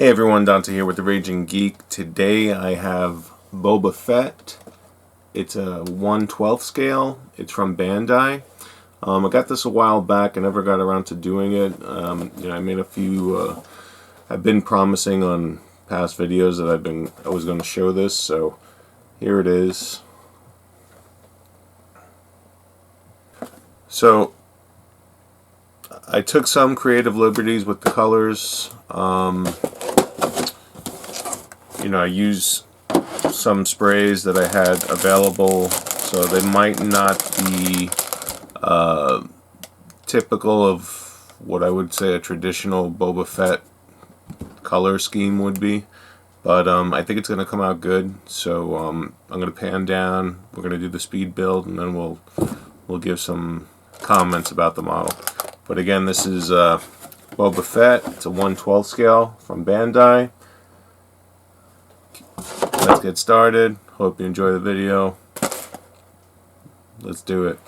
Hey everyone, Dante here with the Raging Geek. Today I have Boba Fett. It's a 1/12 scale. It's from Bandai. I got this a while back. I never got around to doing it. I made a few. I've been promising on past videos that I was going to show this. So here it is. So I took some creative liberties with the colors. I use some sprays that I had available, so they might not be typical of what I would say a traditional Boba Fett color scheme would be, but I think it's going to come out good. So I'm going to pan down, we're going to do the speed build, and then we'll give some comments about the model. But again, this is Boba Fett. It's a 1/12 scale from Bandai. Let's get started. Hope you enjoy the video. Let's do it.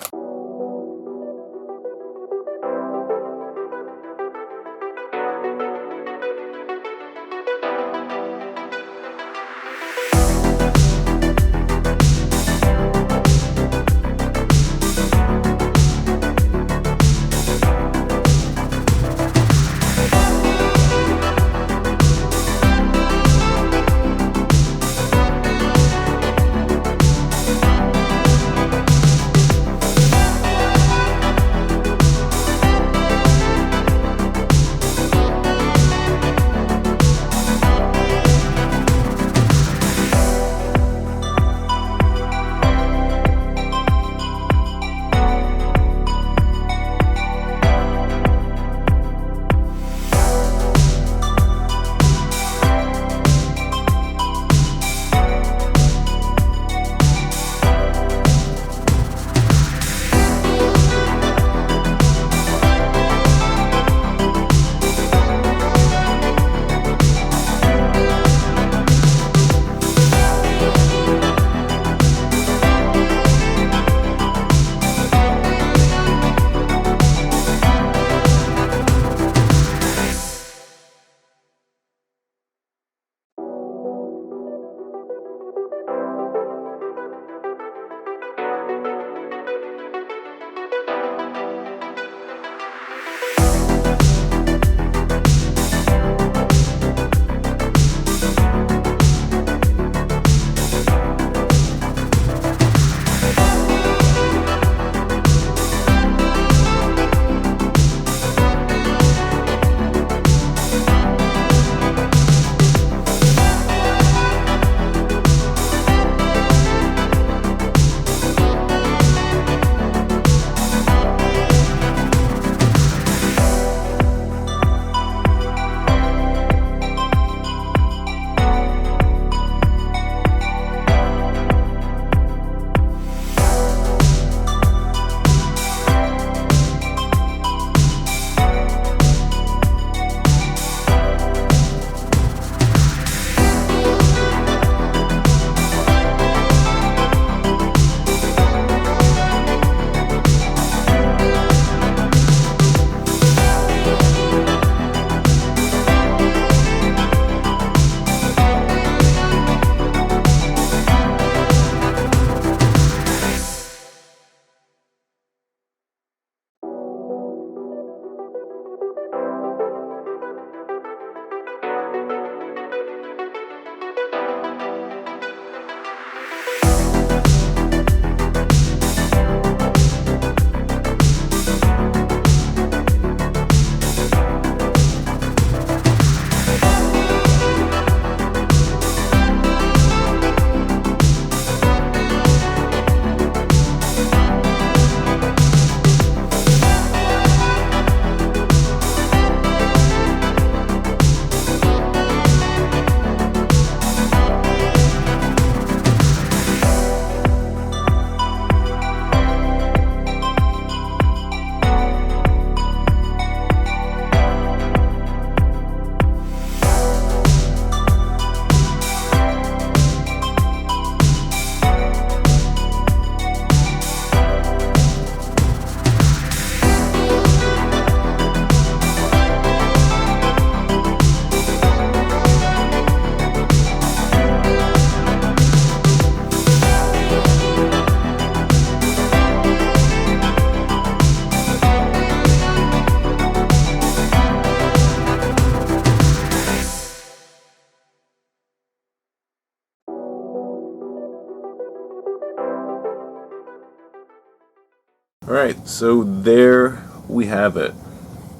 Alright, so there we have it.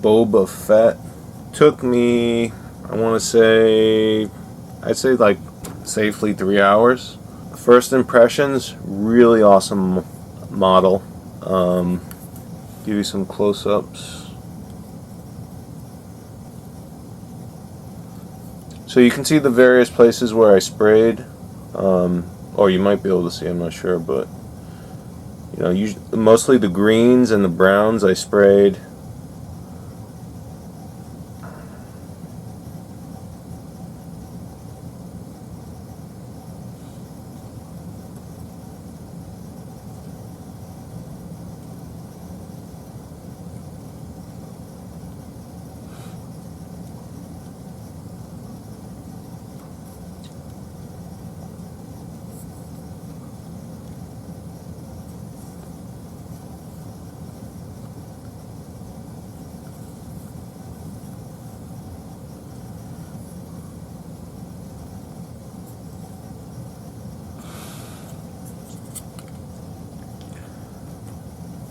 Boba Fett. Took me, I want to say, I'd say like safely 3 hours. First impressions, really awesome model. Give you some close-ups. So you can see the various places where I sprayed, or you might be able to see, I'm not sure, but you know, mostly the greens and the browns I sprayed.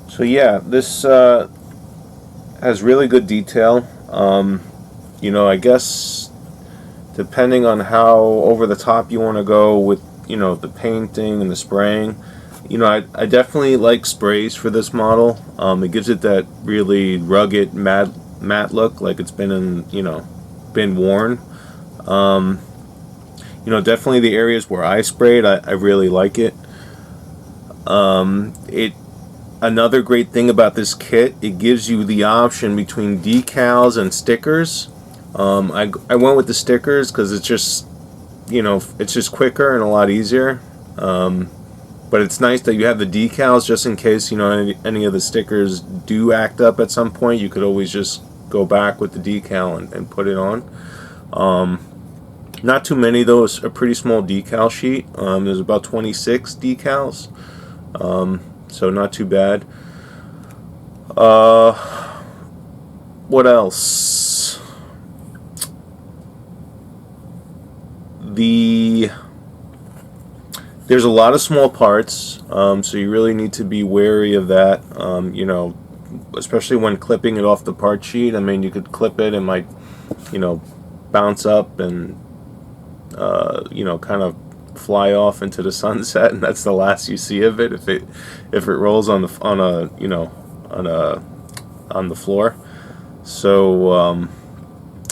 So yeah, this has really good detail. You know, I guess depending on how over the top you want to go with, you know, the painting and the spraying, you know, I definitely like sprays for this model. It gives it that really rugged matte look, like it's been been worn. You know, definitely the areas where I sprayed, I really like it. Another great thing about this kit, it gives you the option between decals and stickers. I went with the stickers because it's just, you know, it's just quicker and a lot easier. But it's nice that you have the decals just in case, you know, any of the stickers do act up at some point. You could always just go back with the decal and put it on. Not too many though. It's a pretty small decal sheet. There's about 26 decals. So not too bad. What else? There's a lot of small parts, so you really need to be wary of that. You know, especially when clipping it off the part sheet. I mean, you could clip it, it might, you know, bounce up and you know, kind of fly off into the sunset, and that's the last you see of it if it rolls on the floor. So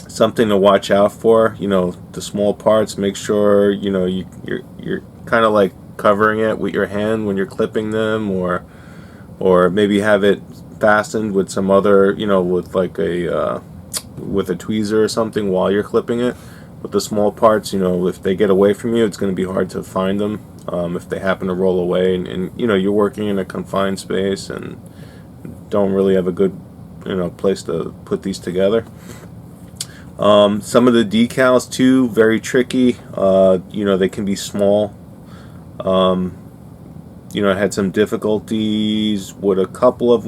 something to watch out for. You know, the small parts. Make sure, you know, you're kind of like covering it with your hand when you're clipping them, or maybe have it fastened with some other, you know, with like a tweezer or something while you're clipping it. With the small parts, you know, if they get away from you, it's going to be hard to find them. If they happen to roll away, and you know, you're working in a confined space and don't really have a good, you know, place to put these together. Some of the decals too, very tricky. You know, they can be small. You know, I had some difficulties with a couple of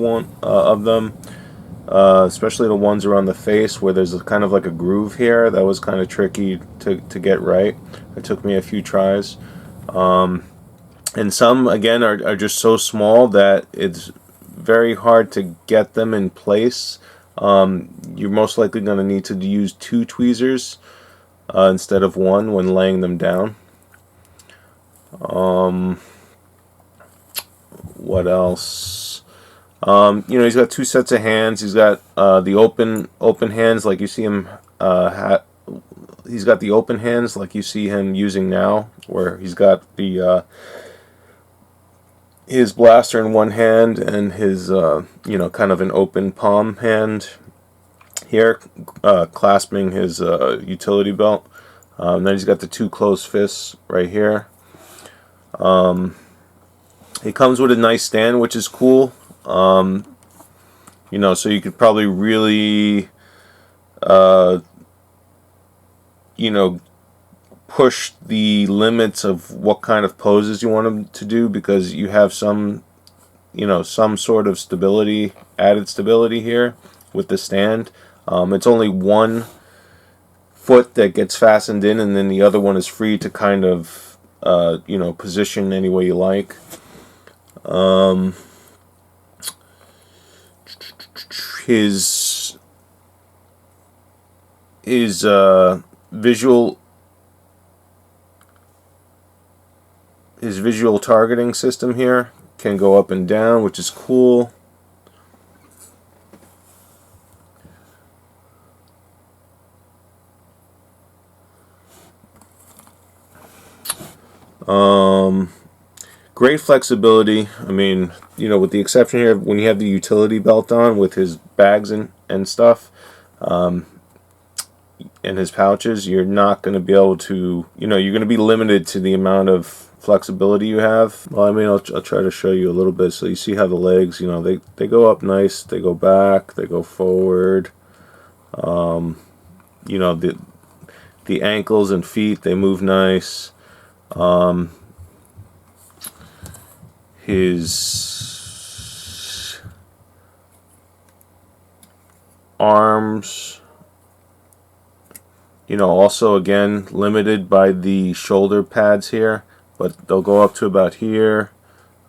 them. Especially the ones around the face where there's kind of like a groove here. That was kind of tricky to get right. It took me a few tries. And some, again, are just so small that it's very hard to get them in place. You're most likely going to need to use 2 tweezers instead of 1 when laying them down. What else? You know, he's got 2 sets of hands. He's got the open hands like you see him he's got the open hands like you see him using now, where he's got the his blaster in one hand and his you know, kind of an open palm hand here, clasping his utility belt. Then he's got the 2 closed fists right here. It comes with a nice stand, which is cool. You know, so you could probably really, you know, push the limits of what kind of poses you want them to do, because you have some, you know, some sort of stability, added stability here with the stand. It's only one foot that gets fastened in, and then the other one is free to kind of, you know, position any way you like. his visual targeting system here can go up and down, which is cool. Great flexibility. I mean, you know, with the exception here, when you have the utility belt on with his bags and stuff, and his pouches, you're not going to be able to, you know, you're going to be limited to the amount of flexibility you have. Well, I mean, I'll try to show you a little bit so you see how the legs, you know, they go up nice, they go back, they go forward. You know, the ankles and feet, they move nice. His arms, you know, also again limited by the shoulder pads here, but they'll go up to about here.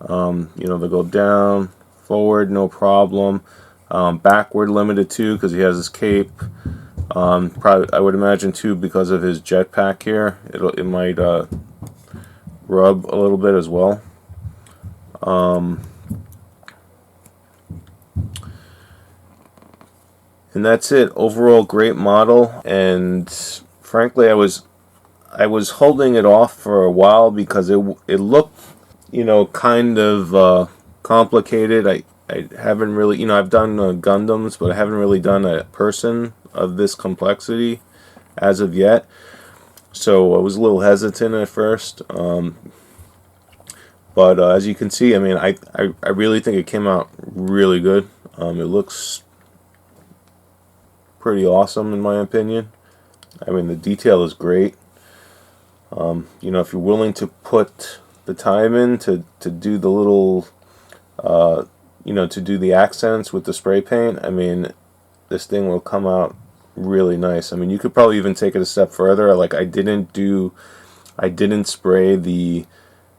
You know, they'll go down, forward, no problem. Backward limited too, because he has his cape. Probably, I would imagine too, because of his jetpack here, it might rub a little bit as well. And that's it. Overall, great model. And frankly, I was holding it off for a while because it looked, you know, kind of complicated. I haven't really, you know, I've done Gundams, but I haven't really done a person of this complexity as of yet. So I was a little hesitant at first. But as you can see, I mean, I really think it came out really good. It looks pretty awesome in my opinion. I mean, the detail is great. You know, if you're willing to put the time in to do the little, you know, to do the accents with the spray paint, I mean, this thing will come out really nice. I mean, you could probably even take it a step further. Like, I didn't spray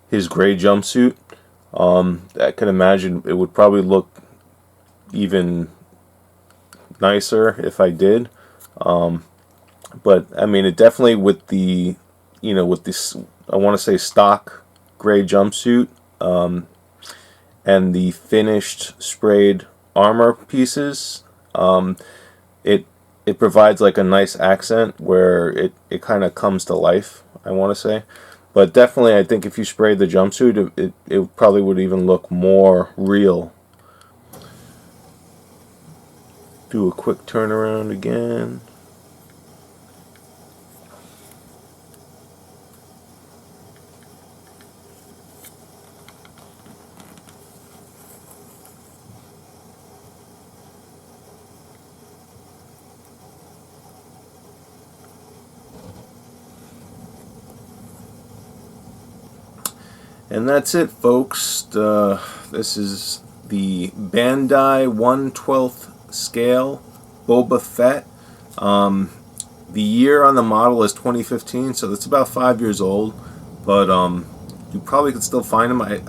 his gray jumpsuit. I can imagine it would probably look even nicer if I did. But I mean, it definitely, with the, you know, with this, I want to say stock gray jumpsuit, and the finished sprayed armor pieces, it provides like a nice accent where it kind of comes to life, I want to say. But definitely, I think if you sprayed the jumpsuit, it probably would even look more real. Do a quick turnaround again. And that's it, folks. This is the Bandai 1/12 scale Boba Fett. The year on the model is 2015, so that's about 5 years old. But you probably could still find them. I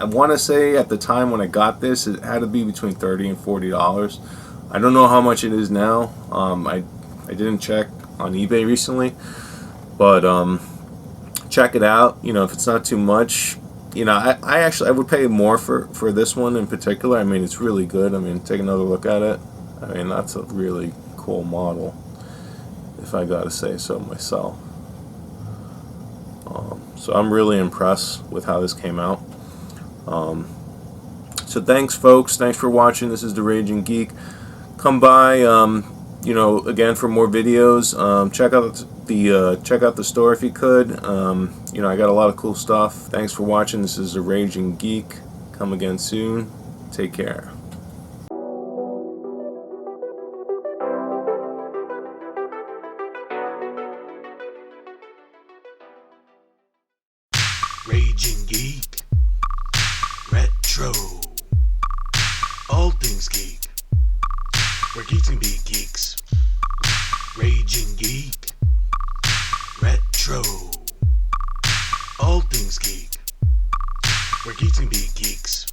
want to say at the time when I got this, it had to be between $30 and $40. I don't know how much it is now. I didn't check on eBay recently, but check it out. You know, if it's not too much. You know, I would pay more for this one in particular. I mean, it's really good. I mean, take another look at it. I mean, that's a really cool model, if I gotta say so myself. So I'm really impressed with how this came out. So thanks, folks. Thanks for watching. This is The Raging Geek. Come by, you know, again for more videos. Check out the store if you could. You know, I got a lot of cool stuff. Thanks for watching. This is The Raging Geek. Come again soon. Take care. Raging Geek, Retro, all things geek, where geeks can be geeks. Raging Geek, Retro, all things geek, where geeks can be geeks.